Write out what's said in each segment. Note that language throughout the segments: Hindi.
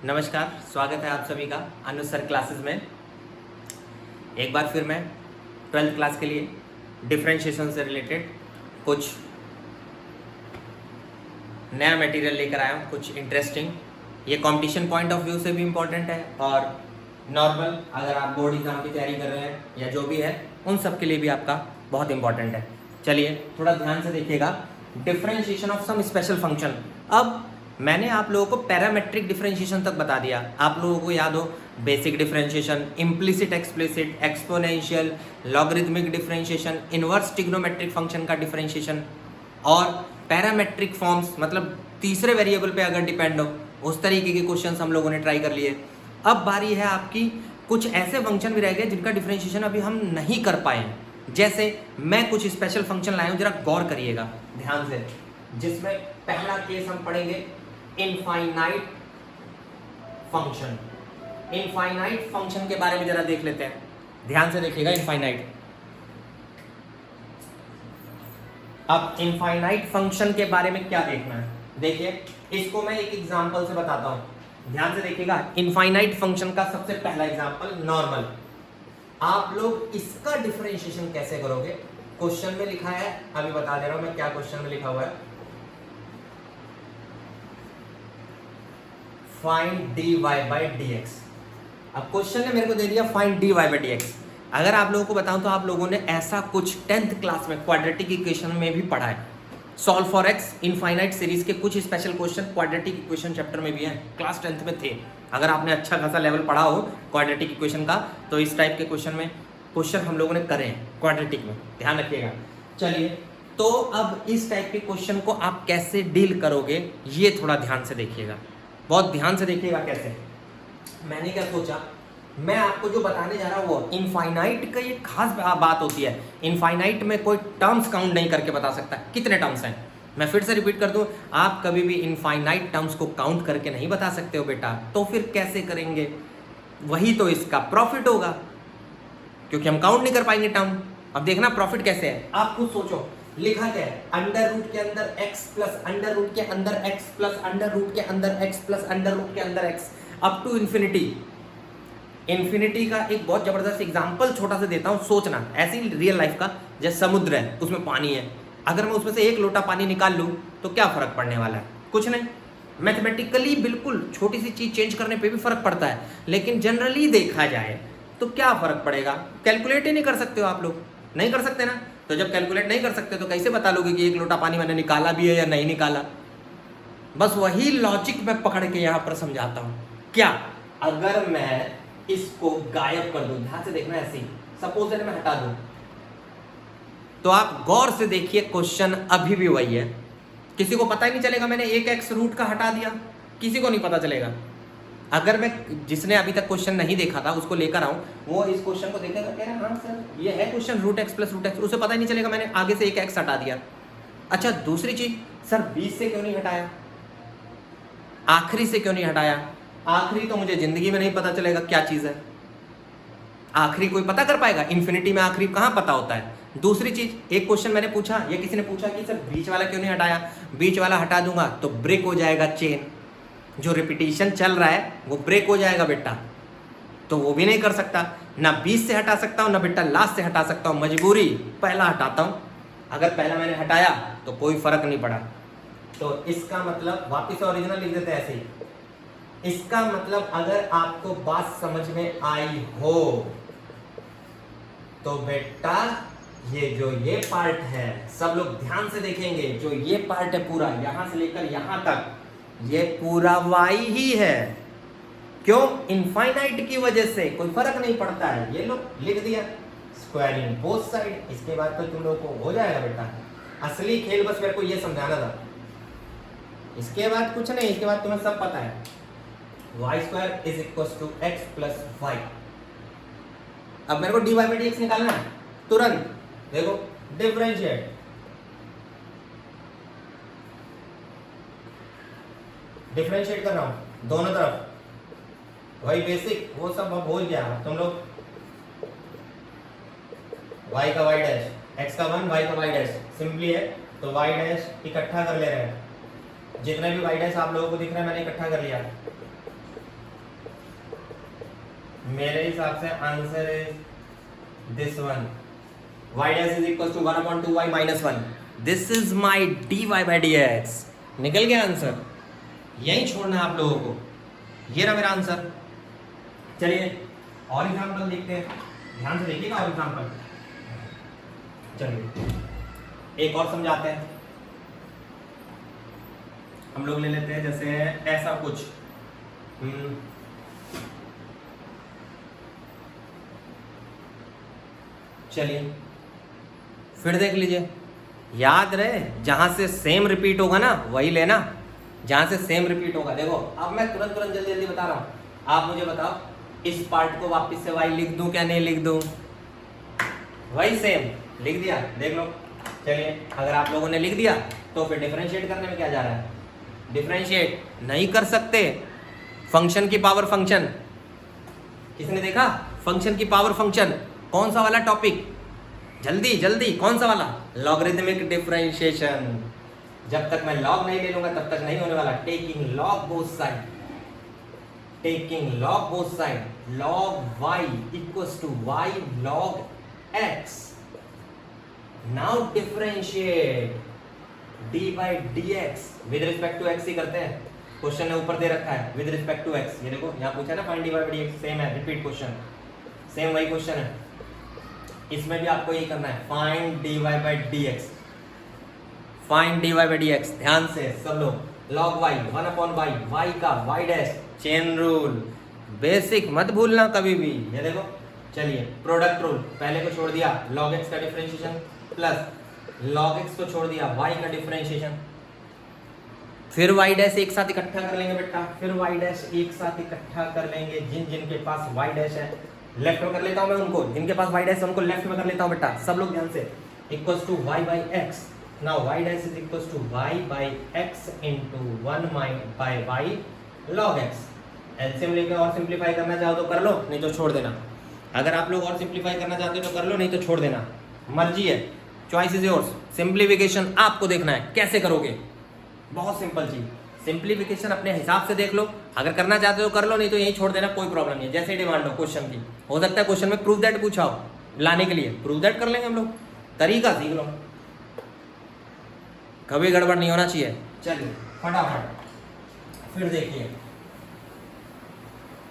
नमस्कार, स्वागत है आप सभी का अनुज सर क्लासेस में। एक बार फिर मैं 12th क्लास के लिए डिफरेंशिएशन से रिलेटेड कुछ नया मटेरियल लेकर आया हूँ, कुछ इंटरेस्टिंग। ये कंपटीशन पॉइंट ऑफ व्यू से भी इम्पोर्टेंट है और नॉर्मल अगर आप बोर्ड एग्जाम की तैयारी कर रहे हैं या जो भी है उन सब के लिए भी आपका बहुत इंपॉर्टेंट है। चलिए थोड़ा ध्यान से देखिएगा। Differentiation of some special function. अब मैंने आप लोगों को पैरामेट्रिक डिफरेंशिएशन तक बता दिया। आप लोगों को याद हो basic differentiation, implicit, explicit, exponential, logarithmic differentiation, inverse trigonometric function का डिफरेंशिएशन और पैरामेट्रिक फॉर्म्स, मतलब तीसरे वेरिएबल पे अगर डिपेंड हो, उस तरीके के क्वेश्चंस हम लोगों ने ट्राई कर लिए। अब बारी है आपकी, कुछ ऐसे फंक्शन भी रह गए जिनका डिफरेंशिएशन अभी हम नहीं कर पाए हैं। जैसे मैं कुछ स्पेशल फंक्शन लाया हूँ, जरा गौर करिएगा ध्यान से, जिसमें पहला केस हम पढ़ेंगे इनफाइनाइट फंक्शन। इनफाइनाइट फंक्शन के बारे में जरा देख लेते हैं, ध्यान से देखिएगा। इनफाइनाइट, अब इनफाइनाइट फंक्शन के बारे में क्या देखना है, देखिए इसको मैं एक एग्जांपल से बताता हूं, ध्यान से देखिएगा। इनफाइनाइट फंक्शन का सबसे पहला एग्जांपल नॉर्मल। आप लोग इसका डिफरेंशिएशन कैसे करोगे, क्वेश्चन में लिखा है, अभी बता दे रहा हूं मैं क्या क्वेश्चन में लिखा हुआ है। Find dy by dx। अब क्वेश्चन ने मेरे को दे दिया फाइंड dy बाई dx। अगर आप लोगों को बताऊं तो आप लोगों ने ऐसा कुछ 10th क्लास में क्वाड्रेटिक इक्वेशन में भी पढ़ा है। Solve for x infinite series के कुछ special question quadratic equation chapter में भी हैं, क्लास 10th में थे। अगर आपने अच्छा खासा लेवल पढ़ा हो क्वाड्रेटिक इक्वेशन का तो इस टाइप के क्वेश्चन हम लोगों ने करे हैं क्वाड्रेटिक में, ध्यान रखिएगा। चलिए, तो अब इस टाइप के क्वेश्चन को आप कैसे डील करोगे ये थोड़ा ध्यान से देखिएगा, बहुत ध्यान से देखिएगा कैसे। मैंने क्या सोचा, मैं आपको जो बताने जा रहा हूँ वो इनफाइनाइट का ये खास बात होती है। इनफाइनाइट में कोई टर्म्स काउंट नहीं करके बता सकता कितने टर्म्स हैं। मैं फिर से रिपीट कर दूं, आप कभी भी इनफाइनाइट टर्म्स को काउंट करके नहीं बता सकते हो बेटा, तो फिर कैसे करेंगे? वही तो इसका प्रॉफिट होगा, क्योंकि हम काउंट नहीं कर पाएंगे टर्म। अब देखना प्रॉफिट कैसे है, आप खुद सोचो। लिखा क्या है, अंडर रूट के अंदर x प्लस अंडर रूट के अंदर x प्लस अंडर रूट के अंदर x प्लस अंडर रूट के अंदर x up to infinity. Infinity का एक बहुत जबरदस्त एग्जांपल छोटा सा देता हूँ, सोचना। ऐसे ही रियल लाइफ का, जैसे समुद्र है उसमें पानी है, अगर मैं उसमें से एक लोटा पानी निकाल लूँ तो क्या फर्क पड़ने वाला है? कुछ नहीं। मैथमेटिकली बिल्कुल छोटी सी चीज चेंज करने पे भी फर्क पड़ता है, लेकिन जनरली देखा जाए तो क्या फर्क पड़ेगा? कैलकुलेट ही नहीं कर सकते हो आप लोग, नहीं कर सकते ना। तो जब कैलकुलेट नहीं कर सकते तो कैसे बता लोगे कि एक लोटा पानी मैंने निकाला भी है या नहीं निकाला? बस वही लॉजिक मैं पकड़ के यहाँ पर समझाता हूँ। क्या अगर मैं इसको गायब कर दूं, ध्यान से देखना, ऐसे ही सपोज मैं हटा दूं, तो आप गौर से देखिए क्वेश्चन अभी भी वही है। किसी को पता ही नहीं चलेगा मैंने एक एक्स रूट का हटा दिया, किसी को नहीं पता चलेगा। अगर मैं, जिसने अभी तक क्वेश्चन नहीं देखा था उसको लेकर आऊं, वो इस क्वेश्चन को देखेगा, कह रहा हाँ सर ये है question root x plus root x, उसे पता ही नहीं चलेगा मैंने आगे से एक एक्स हटा दिया। अच्छा, दूसरी चीज, सर 20 से क्यों नहीं हटाया, आखिरी से क्यों नहीं हटाया? आखिरी तो मुझे जिंदगी में नहीं पता चलेगा क्या चीज है, आखिरी कोई पता कर पाएगा? इन्फिनिटी में आखिरी कहां पता होता है। दूसरी चीज, एक क्वेश्चन मैंने पूछा या किसी ने पूछा कि सर बीच वाला क्यों नहीं हटाया, बीच वाला हटा दूंगा तो ब्रेक हो जाएगा चेन, जो रिपीटिशन चल रहा है वो ब्रेक हो जाएगा बेटा, तो वो भी नहीं कर सकता। ना 20 से हटा सकता हूँ ना बेटा लास्ट से हटा सकता हूँ, मजबूरी पहला हटाता हूँ। अगर पहला मैंने हटाया तो कोई फर्क नहीं पड़ा। तो इसका मतलब, वापिस ओरिजिनल लिख देते हैं ऐसे ही, इसका मतलब अगर आपको बात समझ में आई हो तो बेटा ये पार्ट है, सब लोग ध्यान से देखेंगे, जो ये पार्ट है पूरा यहां से लेकर यहां तक, ये पूरा y ही है। क्यों? इनफाइनाइट की वजह से कोई फर्क नहीं पड़ता है। ये लो लिख दिया, स्क्वायरिंग बोथ साइड। इसके बाद तो तुम लोग को हो जाएगा बेटा। असली खेल बस मेरे को ये समझाना था, इसके बाद कुछ नहीं, इसके बाद तुम्हें सब पता है। y square is equal to x plus y. अब मेरे को dy बाई dx निकालना है तुरंत। देखो डिफरेंशिएट, डिफरेंशिएट कर रहा हूं दोनों तरफ, वही बेसिक वो सब अब भूल गया तुम लोग। y का y डैश, x का 1, y का y डैश सिंपली है, तो y डैश इकट्ठा कर ले रहे हैं। जितने भी y डैश आप लोगों को दिख रहा है मैंने इकट्ठा कर लिया। मेरे हिसाब से answer is this one, y dash is equals to 1/2y minus 1. This is my dy by dx. निकल गया आंसर, यही छोड़ना है आप लोगों को, ये रहा मेरा आंसर। चलिए और एग्जांपल देखते हैं, ध्यान से देखिएगा और एग्जांपल। चलिए एक और समझाते हैं, हम लोग ले लेते हैं जैसे ऐसा कुछ, चलिए फिर देख लीजिए, याद रहे जहां से सेम रिपीट होगा ना वही लेना, जहां से सेम रिपीट होगा। देखो अब मैं तुरंत तुरंत जल्दी जल्दी बता रहा हूं, आप मुझे बताओ इस पार्ट को वापस से y लिख दूं क्या नहीं लिख दूं? वही सेम लिख दिया, देख लो। चलिए अगर आप लोगों ने लिख दिया तो फिर डिफरेंशिएट करने में क्या जा रहा है? डिफरेंशिएट नहीं कर सकते, फंक्शन की पावर फंक्शन, किसने देखा? फंक्शन की पावर फंक्शन, कौन सा वाला टॉपिक? जल्दी जल्दी, कौन सा वाला? Logarithmic differentiation. जब तक मैं लॉग नहीं ले लूंगा तब तक नहीं होने वाला। Taking log both side, taking log both side, log y equals to y log x। Now differentiate d by dx with respect to x ही करते हैं, क्वेश्चन ने ऊपर दे रखा है विद रिस्पेक्ट टू x। ये देखो यहाँ पूछा ना find dy by dx, same है, रिपीट क्वेश्चन, सेम वही क्वेश्चन है, इसमें भी आपको यही करना है, find dy by dx, find dy by dx। ध्यान से सब लोग, log y 1/y, y का y dash, chain rule, basic मत भूलना कभी भी। ये देखो चलिए प्रोडक्ट रूल, पहले को छोड़ दिया log x का डिफरेंशिएशन प्लस log x को छोड़ दिया y का डिफरेंशिएशन, फिर y डैश एक साथ इकट्ठा कर लेंगे बेटा, फिर y डैश एक साथ इकट्ठा कर लेंगे, जिन जिनके पास y डैश है लेफ्ट में कर लेता हूं मैं उनको, जिनके पास y डैश है उनको लेफ्ट में कर लेता हूं बेटा, सब लोग ध्यान से। Equals to y by x, now y dash is equals to y by x into 1 by y log x। LCM लेके और सिंपलीफाई करना चाहो तो कर लो, नहीं तो छोड़ देना। अगर आप लोग और सिंपलीफाई करना चाहते हो तो कर लो, नहीं तो छोड़ देना, मर्जी है, चॉइस इज योर्स। सिंपलीफिकेशन आपको देखना है कैसे करोगे, बहुत सिंपल चीज, सिंपलीफिकेशन अपने हिसाब से देख लो, अगर करना चाहते हो कर लो, नहीं तो यही छोड़ देना, कोई प्रॉब्लम नहीं है। जैसे डिमांड हो क्वेश्चन की, हो सकता है क्वेश्चन में प्रूव दैट पूछा हो, लाने के लिए प्रूव दैट कर लेंगे हम लोग, तरीका सीख लो, कभी गड़बड़ नहीं होना चाहिए। चलिए फटाफट फिर देखिए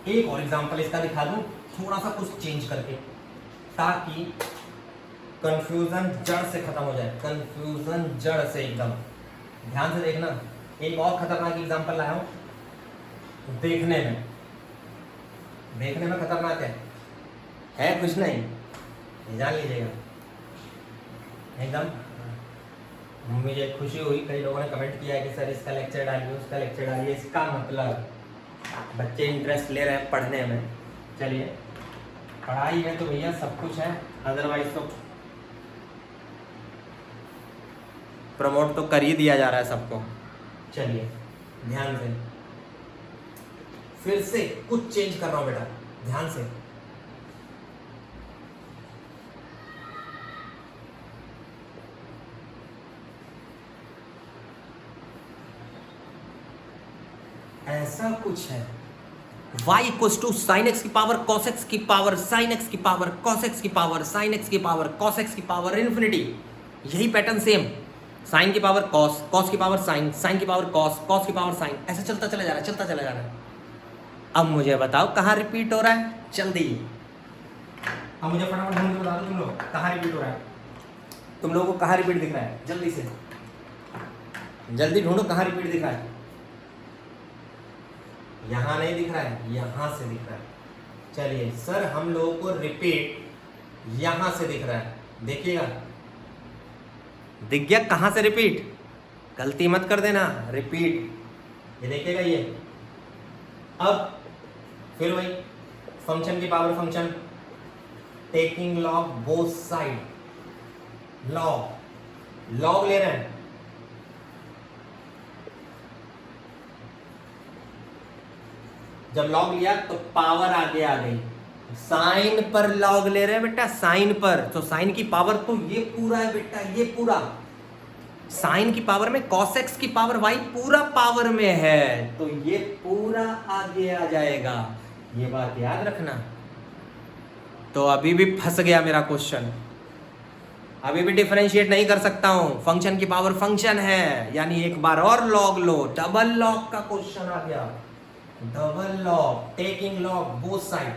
एक और एग्जांपल इसका दिखा दूं, थोड़ा सा कुछ चेंज करके, ताकि कंफ्यूजन जड़ से खत्म हो जाए, कंफ्यूजन जड़ से एकदम। ध्यान से देखना, एक और खतरनाक एग्जांपल लाया हूं, देखने में खतरनाक है कुछ नहीं, जान लीजिएगा एकदम। मुझे खुशी हुई, कई लोगों ने कमेंट किया है कि सर इसका लेक्चर डालिए, उसका लेक्चर डालिए, इसका मतलब बच्चे इंटरेस्ट ले रहे हैं पढ़ने में। चलिए पढ़ाई में तो भैया सब कुछ है, अदरवाइज तो प्रमोट तो कर ही दिया जा रहा है सबको। चलिए ध्यान से, फिर से कुछ चेंज कर रहा हूं बेटा, ध्यान से। ऐसा कुछ है, y equals to sine x की पावर कॉस एक्स की पावर साइन एक्स की पावर कॉस एक्स की पावर साइन एक्स की पावर कॉस एक्स की पावर इन्फिनिटी। यही पैटर्न सेम, साइन की पावर कॉस, कॉस की पावर साइन, साइन की पावर कॉस, कॉस की पावर साइन, ऐसा चलता चला जा रहा है, चलता चला जा रहा है। अब मुझे बताओ कहाँ रिपीट हो रहा है, जल्दी। अब मुझे फटाफट ढूंढ के बता दो तुम लोग कहाँ रिपीट हो रहा है, तुम लोगों को कहाँ रिपीट दिख रहा है, जल्दी से जल्दी ढूंढो कहाँ रिपीट दिख रहा है। यहां नहीं दिख रहा है, यहां से दिख रहा है। चलिए सर हम लोगों को रिपीट यहां से दिख रहा है, देखिएगा दिख गया कहां से रिपीट, गलती मत कर देना, रिपीट ये देखिएगा ये। अब फिर वही फंक्शन की power function, taking log both side, log ले रहे हैं, जब लॉग लिया तो पावर आगे आ गई, साइन पर लॉग ले रहे हैं बेटा, साइन पर, तो साइन की पावर तो ये पूरा है बेटा, ये पूरा साइन की पावर में cos x की पावर y पूरा पावर में है, तो ये पूरा आगे आ जाएगा, ये बात याद रखना। तो अभी भी फंस गया मेरा क्वेश्चन, अभी भी डिफरेंशिएट नहीं कर सकता हूं। फंक्शन की पावर फंक्शन है, यानी एक बार और लॉग लो। डबल लॉग का क्वेश्चन आ गया, double log, taking log both side,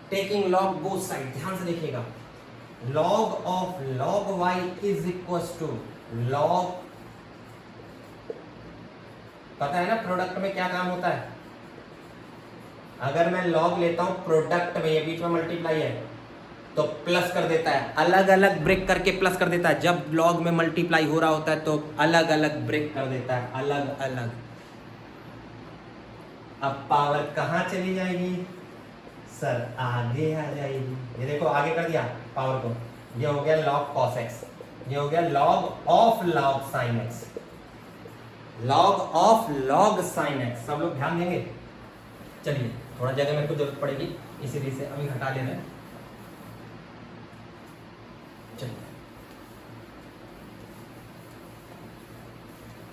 taking log both side. ध्यान से देखिएगा, log of log y is equal to log, पता है ना प्रोडक्ट में क्या काम होता है। अगर मैं लॉग लेता हूं प्रोडक्ट में, ये बीच में मल्टीप्लाई है तो प्लस कर देता है, अलग अलग ब्रेक करके प्लस कर देता है। जब लॉग में मल्टीप्लाई हो रहा होता है तो अलग अलग ब्रेक कर देता है, अलग अलग। अब पावर कहां चली जाएगी सर, आगे आ जाएगी। ये देखो आगे कर दिया पावर को, ये हो गया लॉग कॉस एक्स, ये हो गया log of log sine x, log of log sine x. सब लोग ध्यान देंगे। चलिए थोड़ा जगह मेरे को जरूरत पड़ेगी, इसीलिए से अभी हटा ले रहे हैं। चलिए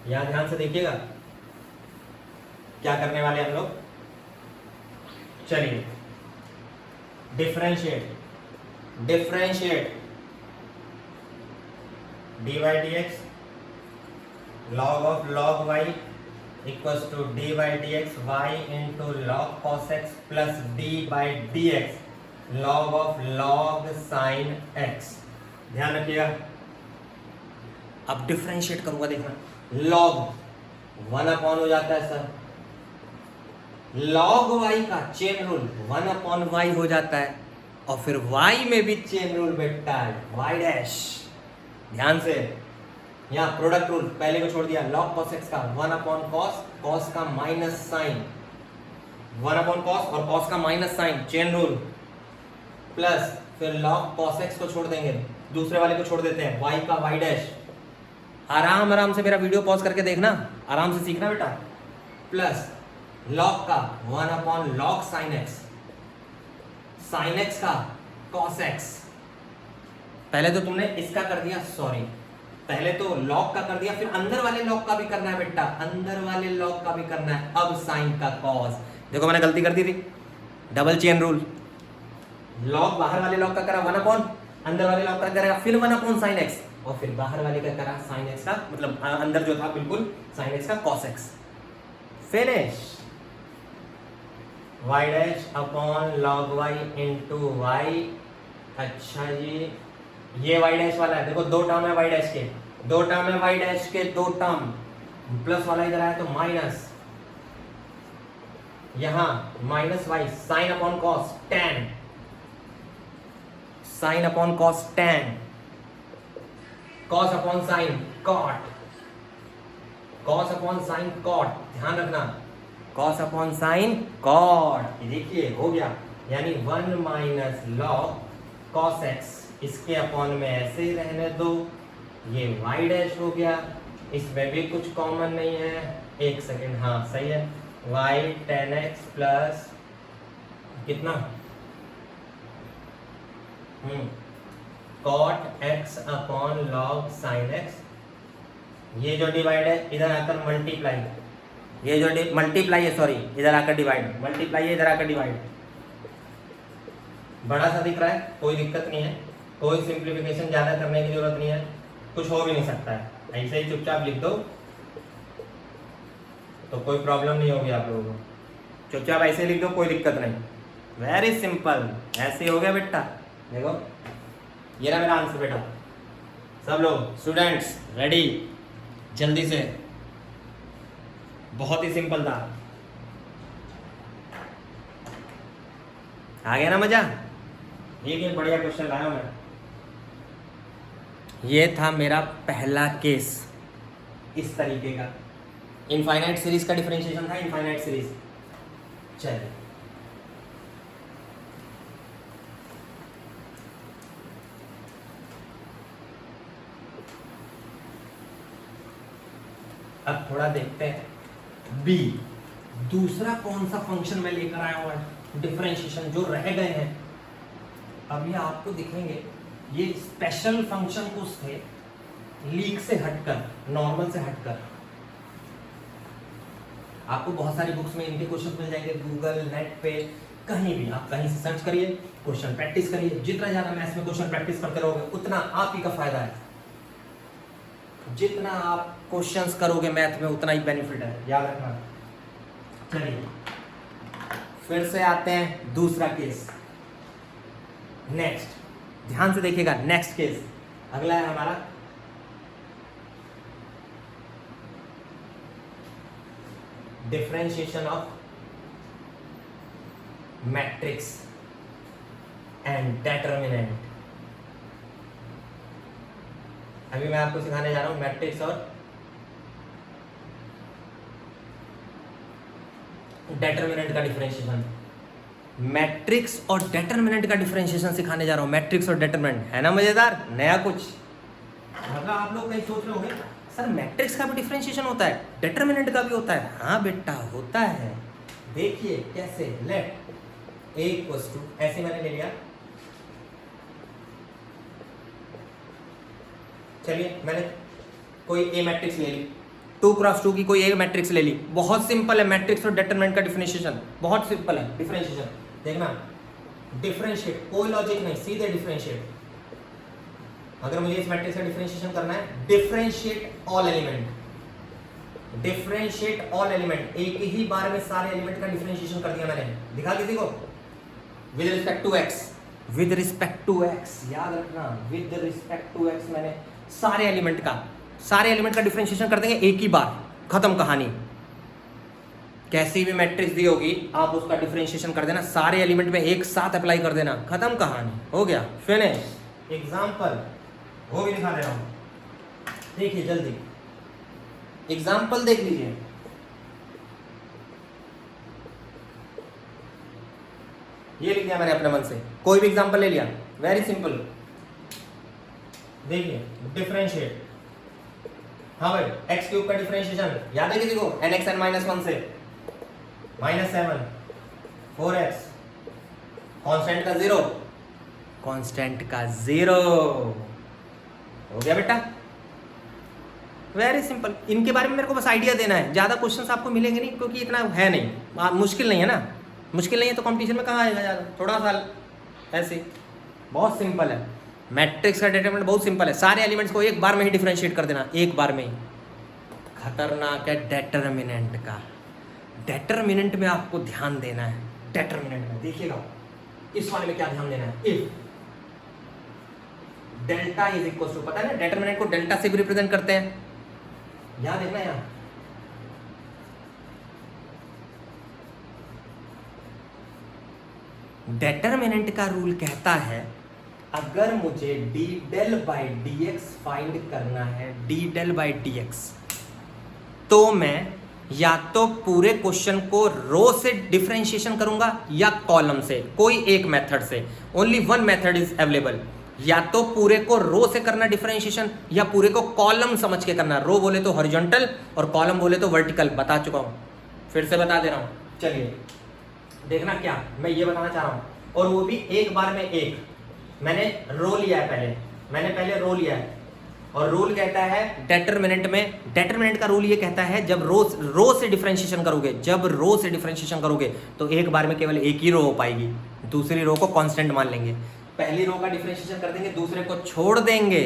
यहां ध्यान से देखिएगा क्या करने वाले हम लोग। चलिए differentiate, differentiate d y d x log of log y equals to d by d x y into log cos x plus d by d x log of log sine x. ध्यान रखिएगा, अब डिफरेंशिएट करूंगा, देखना लॉग 1 अपॉन हो जाता है सर, लॉग वाई का चेन रूल 1 अपॉन वाई हो जाता है, और फिर वाई में भी चेन रूल बैठता है, वाई डैश। ध्यान से यहाँ प्रोडक्ट रूल पहले को छोड़ दिया, लॉग कॉस एक्स का 1 अपॉन कॉस, कॉस का माइनस साइन, 1 अपॉन कॉस और कॉस का minus sine, chain rule, plus फिर लॉग कॉस एक्स को छोड़ देंगे, दूसरे वाले को छोड़ देते हैं, वाई का वाई डैश। आराम आराम से मेरा वीडियो पॉज करके देखना, आराम से सीखना बेटा। प्लस लॉग का 1 upon log sine x, sign x का कॉस एक्स। पहले तो तुमने इसका कर दिया, सॉरी पहले तो लॉग का कर दिया, फिर अंदर वाले लॉग का भी करना है बेटा, अंदर वाले लॉग का भी करना है। अब साइन का कॉस, देखो मैंने गलती कर दी थी, डबल चेन रूल, लॉग बाहर वाले लॉग का करा 1 अपॉन, अंदर वाले लॉग का करेगा फिर 1 अपॉन साइन एक्स, और फिर बाहर वाले का करा साइन एक्स का, मतलब अंदर जो था बिल्कुल साइन एक्स का cos x. Finish. Y dash upon log y into y. अच्छा जी, ये वाई डैश वाला है, देखो 2 टर्म है वाई डैश के, 2 टर्म है वाई डैश के, 2 टर्म, प्लस वाला इधर आया तो माइनस, यहां minus y, sine upon cos tan, sine upon cos tan, cos upon sine cot, cos upon sine cot. ध्यान रखना, कॉस अपॉन साइन कॉट। देखिए हो गया, यानी 1 माइनस लॉग कॉस एक्स, इसके अपॉन में ऐसे ही रहने दो, ये वाई डैश हो गया, इसमें भी कुछ कॉमन नहीं है, एक सेकेंड, हाँ सही है, वाई 10x प्लस कितना cot x upon log sine x. ये जो डिवाइड है इधर आकर मल्टीप्लाई, ये जो मल्टीप्लाई है सॉरी इधर आकर डिवाइड, मल्टीप्लाई है इधर आकर डिवाइड। बड़ा सा दिख रहा है, कोई दिक्कत नहीं है, कोई सिंप्लीफिकेशन ज़्यादा करने की जरूरत नहीं है, कुछ हो भी नहीं सकता है, ऐसे ही चुपचाप लिख दो तो कोई प्रॉब्लम नहीं होगी आप लोगों को, चुपचाप ऐसे लिख दो, कोई दिक्कत नहीं, वेरी सिंपल, ऐसे हो गया बेटा। देखो ये रहा मेरा आंसर बेटा। सब लोग स्टूडेंट्स रेडी, जल्दी से, बहुत ही सिंपल था, आ गया ना मजा। एक बढ़िया क्वेश्चन लाया मैं, ये था मेरा पहला केस इस तरीके का, इनफाइनाइट सीरीज का डिफरेंशिएशन था, इनफाइनाइट सीरीज। चलिए अब थोड़ा देखते हैं बी, दूसरा कौन सा फंक्शन मैं लेकर आया हूं डिफरेंशिएशन, जो रह गए हैं अभी आपको दिखेंगे। ये स्पेशल फंक्शन कुछ थे, लीक से हटकर, नॉर्मल से हटकर। आपको बहुत सारी बुक्स में इनके क्वेश्चन मिल जाएंगे, गूगल नेट पे कहीं भी आप कहीं से सर्च करिए, क्वेश्चन प्रैक्टिस करिए। जितना ज्यादा मैथ्स में क्वेश्चन प्रैक्टिस करते रहोगे उतना आप ही का फायदा है। जितना आप क्वेश्चंस करोगे मैथ में उतना ही बेनिफिट है, याद रखना। चलिए फिर से आते हैं दूसरा केस। नेक्स्ट ध्यान से देखिएगा, नेक्स्ट केस अगला है हमारा differentiation of matrix and determinant. अभी मैं आपको सिखाने जा रहा हूं मैट्रिक्स और डेटर्मिनेंट का डिफरेंशिएशन। मैट्रिक्स और डेटर्मिनेंट का डिफरेंशिएशन सिखाने जा रहा हूं। मैट्रिक्स और डेटर्मिनेंट है ना मजेदार, नया कुछ। मतलब आप लोग कहीं सोच रहे होंगे सर मैट्रिक्स का भी डिफरेंशिएशन होता है, डेटर्मिनेंट का भी होता है। हाँ बेटा होता है, देखिए कैसे। लेट ए इक्वल्स टू, ऐसे मैंने ले लिया। चलिए मैंने कोई ए मैट्रिक्स ले ली, 2x2 की कोई ए मैट्रिक्स ले ली। बहुत सिंपल है मैट्रिक्स और डेटर्मिनेंट का डिफरेंशिएशन, बहुत सिंपल है डिफरेंशिएशन। देखना डिफरेंशिएट, कोई लॉजिक नहीं, सीधे डिफरेंशिएट। अगर मुझे इस मैट्रिक्स का डिफरेंशिएशन करना है, differentiate all element, differentiate all element. एक ही बार में सारे एलिमेंट का डिफरेंशिएशन कर दिया मैंने। दिखा किसी को? With respect to x, with respect to x, याद रखना विद रिस्पेक्ट टू एक्स। मैंने सारे एलिमेंट का डिफरेंशिएशन कर देंगे एक ही बार, खत्म कहानी। कैसी भी मैट्रिक्स दी होगी आप उसका डिफरेंशिएशन कर देना, सारे एलिमेंट में एक साथ अप्लाई कर देना, खत्म कहानी, हो गया फिनिश। एग्जाम्पल वो भी दिखा दे रहा हूं, देखिए जल्दी एग्जाम्पल देख लीजिए। ये लिख दिया मैंने अपने मन से, कोई भी एग्जाम्पल ले लिया, वेरी सिंपल। देखिए डिफरेंशिएट, हाँ भाई एक्स क्यूब का डिफरेंशिएशन याद है किसी को? nxn -1 से -7 4x, कांस्टेंट का 0, कांस्टेंट का 0, हो गया बेटा, वेरी सिंपल। इनके बारे में मेरे को बस आइडिया देना है, ज़्यादा क्वेश्चंस आपको मिलेंगे नहीं क्योंकि इतना है नहीं, मुश्किल नहीं है ना। मुश्किल नहीं है तो कंपटीशन में कहाँ आएगा ज़्यादा, थोड़ा सा ऐसे, बहुत सिंपल है। मैट्रिक्स का डिटरमिनेंट बहुत सिंपल है, सारे एलिमेंट्स को एक बार में ही डिफरेंशिएट कर देना, एक बार में ही। खतरनाक है डेटर्मिनेंट का। डेटर्मिनेंट में आपको ध्यान देना है, डेटर्मिनेंट में देखिएगा इस वाले में क्या ध्यान देना है। If delta is equal to, पता है ना डेटर्मिनेंट को डेल्टा से भी रिप्रेजेंट करते हैं, यहां देखना यहां डेटर्मिनेंट का रूल कहता है अगर मुझे d del by d x find करना है, d del by d x, तो मैं या तो पूरे क्वेश्चन को रो से डिफरेंशिएशन करूंगा या कॉलम से, कोई एक मेथड से। Only one method is available, या तो पूरे को रो से करना डिफरेंशिएशन या पूरे को कॉलम समझ के करना। रो बोले तो हॉरिजॉन्टल और कॉलम बोले तो वर्टिकल, बता चुका हूं, फिर से बता दे रहा हूं। चलिए देखना क्या मैं ये बताना चाह रहा हूं, और वो भी एक बार में एक। मैंने रो लिया है, पहले रो लिया है, और रूल कहता है डेटर्मिनेंट में, डेटर्मिनेंट का रूल ये कहता है जब रो से डिफरेंशिएशन करोगे, जब रो से डिफरेंशिएशन करोगे तो एक बार में केवल एक ही रो हो पाएगी, दूसरी रो को कांस्टेंट मान लेंगे। पहली रो का डिफरेंशिएशन कर देंगे, दूसरे को छोड़ देंगे,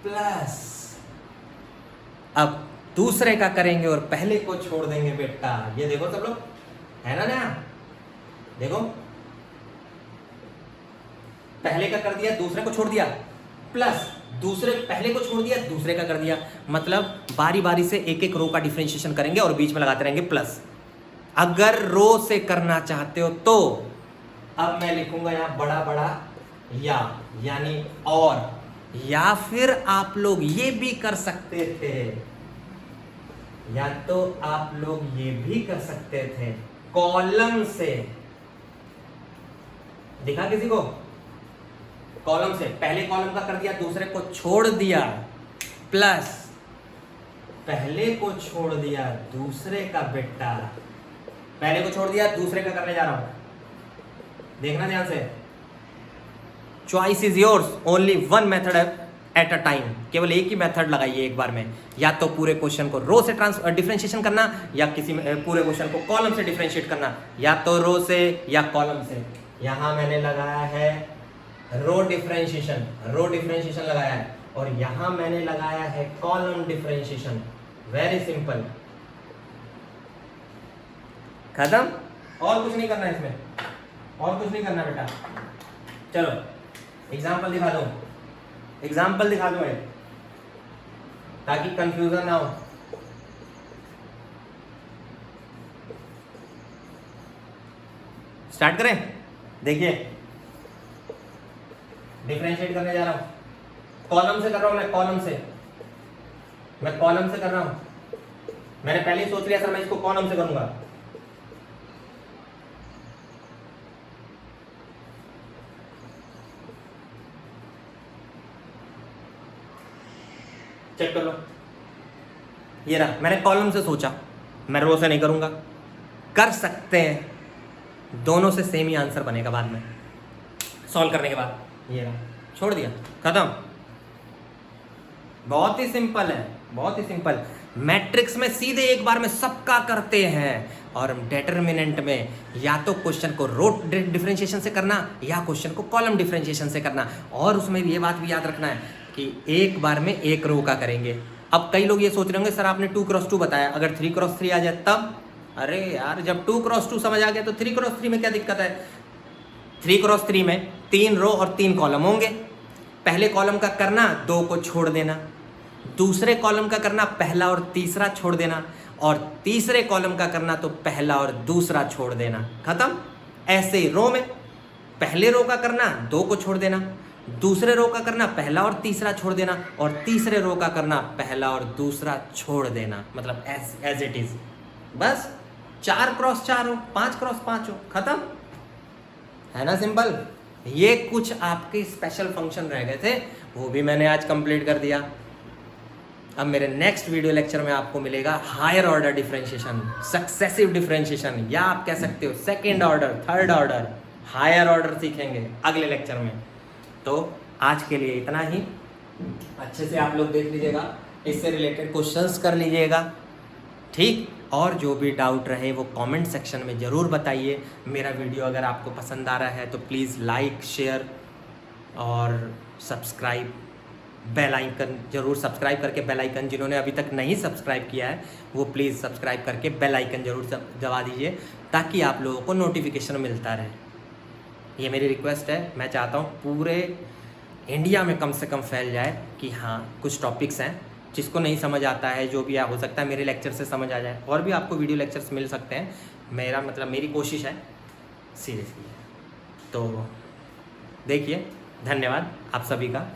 प्लस अब दूसरे का करेंगे और पहले को छोड़ देंगे। बेटा ये देखो सब लोग, है ना नया, देखो पहले का कर दिया, दूसरे को छोड़ दिया, प्लस दूसरे पहले को छोड़ दिया, दूसरे का कर दिया। मतलब बारी बारी से एक एक रो का डिफरेंशिएशन करेंगे और बीच में लगाते रहेंगे प्लस। अगर रो से करना चाहते हो तो अब मैं लिखूंगा यहां बड़ा बड़ा या, यानी और, या फिर आप लोग ये भी कर सकते थे, या तो आप लोग ये भी कर सकते थे कॉलम से। दिखा किसी को? कॉलम से, पहले कॉलम का कर दिया, दूसरे को छोड़ दिया, प्लस पहले को छोड़ दिया, दूसरे का। बेटा पहले को छोड़ दिया, दूसरे का करने जा रहा हूं, देखना ध्यान से। Choice is yours, only one method है एट अ टाइम, केवल एक ही मेथड लगाइए एक बार में, या तो पूरे क्वेश्चन को रो से डिफरेंशिएशन करना, या किसी में पूरे क्वेश्चन को कॉलम से डिफरेंशिएट करना, या तो रो से या कॉलम से। यहाँ मैंने लगाया है रो डिफरेंशिएशन लगाया है, और यहाँ मैंने लगाया है कॉलम डिफरेंशिएशन। वेरी सिंपल, खत्म। और कुछ नहीं करना है इसमें, और कुछ नहीं करना बेटा। चलो एग्जाम्पल दिखा दो एक, ताकि कंफ्यूजन ना हो। स्टार्ट करें। देखिए डिफरेंशिएट करने जा रहा हूं, कॉलम से कर रहा हूं, मैं कॉलम से कर रहा हूं। मैंने पहले ही सोच लिया सर मैं इसको कॉलम से करूंगा। चेक कर लो, ये रहा, मैंने कॉलम से सोचा, मैं रो से नहीं करूंगा। कर सकते हैं, दोनों से सेम ही आंसर बनेगा बाद में सॉल्व करने के बाद। ये रहा, छोड़ दिया, खत्म। बहुत ही सिंपल है, बहुत ही सिंपल। मैट्रिक्स में सीधे एक बार में सबका करते हैं, और डिटरमिनेंट में या तो क्वेश्चन को रो डिफरेंशिएशन से करना या क्वेश्चन को कॉलम डिफरेंशिएशन से करना। और उसमें ये बात भी याद रखना है कि एक बार में एक रो का करेंगे। अब कई लोग ये सोच रहे होंगे सर आपने 2x2 बताया, अगर 3x3 आ जाए तब। अरे यार जब 2x2 समझ आ गया तो 3x3 में क्या दिक्कत है। 3x3 में 3 रो और 3 कॉलम होंगे। पहले कॉलम का करना 2 को छोड़ देना, दूसरे कॉलम का करना पहला और तीसरा छोड़ देना, और तीसरे कॉलम का करना तो पहला और दूसरा छोड़ देना, खत्म। ऐसे रो में पहले रो का करना 2 को छोड़ देना, दूसरे रो का करना पहला और तीसरा छोड़ देना, और तीसरे रो का करना पहला और दूसरा छोड़ देना, मतलब एज इट इज। बस 4x4 हो, 5x5 हो, खत्म है ना, सिंपल। ये कुछ आपके स्पेशल फंक्शन रह गए थे, वो भी मैंने आज कंप्लीट कर दिया। अब मेरे नेक्स्ट वीडियो लेक्चर में आपको मिलेगा higher order differentiation, successive differentiation, या आप कह सकते हो second order, third order, higher order सीखेंगे अगले लेक्चर में। तो आज के लिए इतना ही। अच्छे से आप लोग देख लीजिएगा, इससे रिलेटेड क्वेश्चंस कर लीजिएगा, ठीक। और जो भी डाउट रहे वो कमेंट सेक्शन में ज़रूर बताइए। मेरा वीडियो अगर आपको पसंद आ रहा है तो प्लीज़ लाइक, शेयर और सब्सक्राइब, बेल आइकन जरूर सब्सक्राइब करके बेल आइकन, जिन्होंने अभी तक नहीं सब्सक्राइब किया है वो प्लीज़ सब्सक्राइब करके बेल आइकन जरूर दबा दीजिए, ताकि आप लोगों को नोटिफिकेशन मिलता रहे। ये मेरी रिक्वेस्ट है। मैं चाहता हूँ पूरे इंडिया में कम से कम फैल जाए कि हाँ कुछ टॉपिक्स हैं जिसको नहीं समझ आता है, जो भी हो सकता है मेरे लेक्चर से समझ आ जाए। और भी आपको वीडियो लेक्चर्स मिल सकते हैं, मेरा मतलब मेरी कोशिश है सीरियसली। तो देखिए, धन्यवाद आप सभी का।